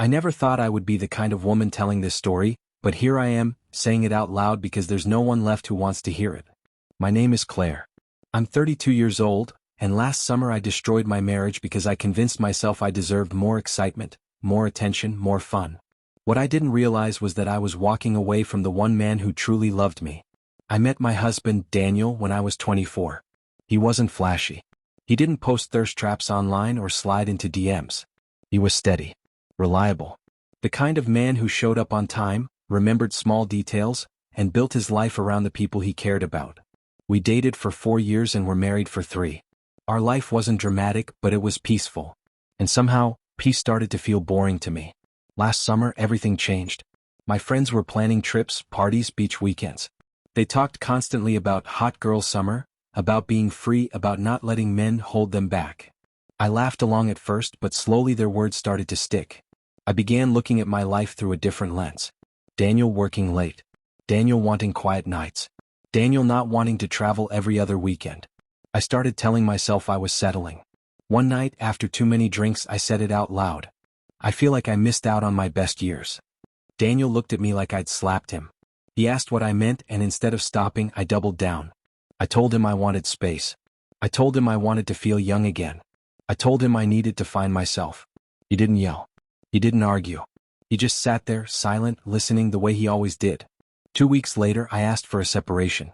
I never thought I would be the kind of woman telling this story, but here I am, saying it out loud because there's no one left who wants to hear it. My name is Claire. I'm 32 years old, and last summer I destroyed my marriage because I convinced myself I deserved more excitement, more attention, more fun. What I didn't realize was that I was walking away from the one man who truly loved me. I met my husband, Daniel, when I was 24. He wasn't flashy. He didn't post thirst traps online or slide into DMs. He was steady, reliable. The kind of man who showed up on time, remembered small details, and built his life around the people he cared about. We dated for 4 years and were married for 3. Our life wasn't dramatic, but it was peaceful. And somehow, peace started to feel boring to me. Last summer, everything changed. My friends were planning trips, parties, beach weekends. They talked constantly about hot girl summer, about being free, about not letting men hold them back. I laughed along at first, but slowly their words started to stick. I began looking at my life through a different lens. Daniel working late. Daniel wanting quiet nights. Daniel not wanting to travel every other weekend. I started telling myself I was settling. One night, after too many drinks, I said it out loud. I feel like I missed out on my best years. Daniel looked at me like I'd slapped him. He asked what I meant, and instead of stopping, I doubled down. I told him I wanted space. I told him I wanted to feel young again. I told him I needed to find myself. He didn't yell. He didn't argue. He just sat there, silent, listening the way he always did. 2 weeks later, I asked for a separation.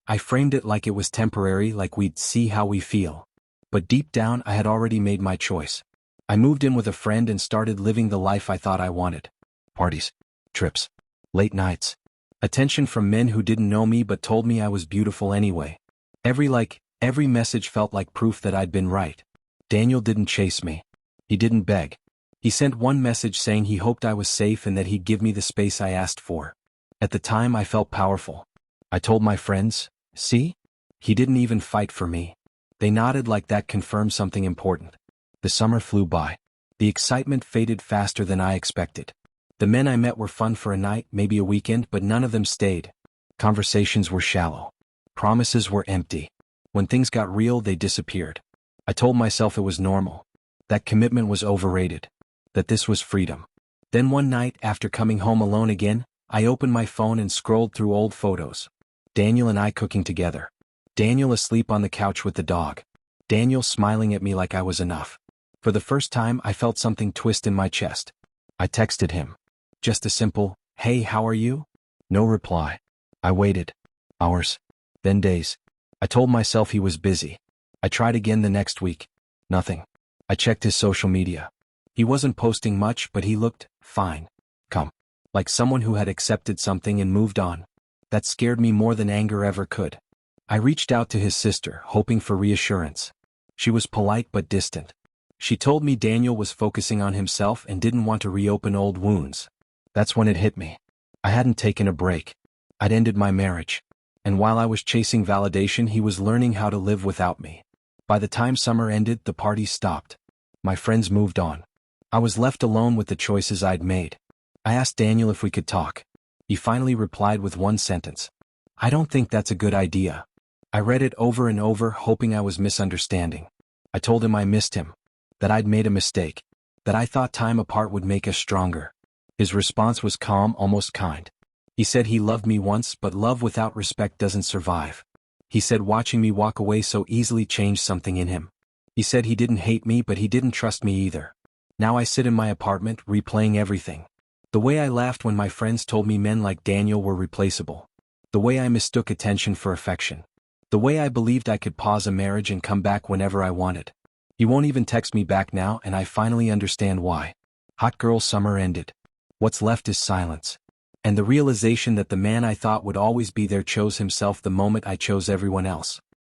I framed it like it was temporary, like we'd see how we feel. But deep down, I had already made my choice. I moved in with a friend and started living the life I thought I wanted. Parties, trips, late nights. Attention from men who didn't know me but told me I was beautiful anyway. Every message felt like proof that I'd been right. Daniel didn't chase me. He didn't beg. He sent one message saying he hoped I was safe and that he'd give me the space I asked for. At the time, I felt powerful. I told my friends, see? He didn't even fight for me. They nodded like that confirmed something important. The summer flew by. The excitement faded faster than I expected. The men I met were fun for a night, maybe a weekend, but none of them stayed. Conversations were shallow. Promises were empty. When things got real, they disappeared. I told myself it was normal. That commitment was overrated. That this was freedom. Then one night, after coming home alone again, I opened my phone and scrolled through old photos. Daniel and I cooking together. Daniel asleep on the couch with the dog. Daniel smiling at me like I was enough. For the first time, I felt something twist in my chest. I texted him. Just a simple, "Hey, how are you?" No reply. I waited. Hours. Then days. I told myself he was busy. I tried again the next week. Nothing. I checked his social media. He wasn't posting much, but he looked fine. Calm. Like someone who had accepted something and moved on. That scared me more than anger ever could. I reached out to his sister, hoping for reassurance. She was polite but distant. She told me Daniel was focusing on himself and didn't want to reopen old wounds. That's when it hit me. I hadn't taken a break. I'd ended my marriage. And while I was chasing validation, he was learning how to live without me. By the time summer ended, the parties stopped. My friends moved on. I was left alone with the choices I'd made. I asked Daniel if we could talk. He finally replied with one sentence. "I don't think that's a good idea." I read it over and over, hoping I was misunderstanding. I told him I missed him. That I'd made a mistake. That I thought time apart would make us stronger. His response was calm, almost kind. He said he loved me once, but love without respect doesn't survive. He said watching me walk away so easily changed something in him. He said he didn't hate me, but he didn't trust me either. Now I sit in my apartment, replaying everything. The way I laughed when my friends told me men like Daniel were replaceable. The way I mistook attention for affection. The way I believed I could pause a marriage and come back whenever I wanted. He won't even text me back now, and I finally understand why. Hot girl summer ended. What's left is silence. And the realization that the man I thought would always be there chose himself the moment I chose everyone else.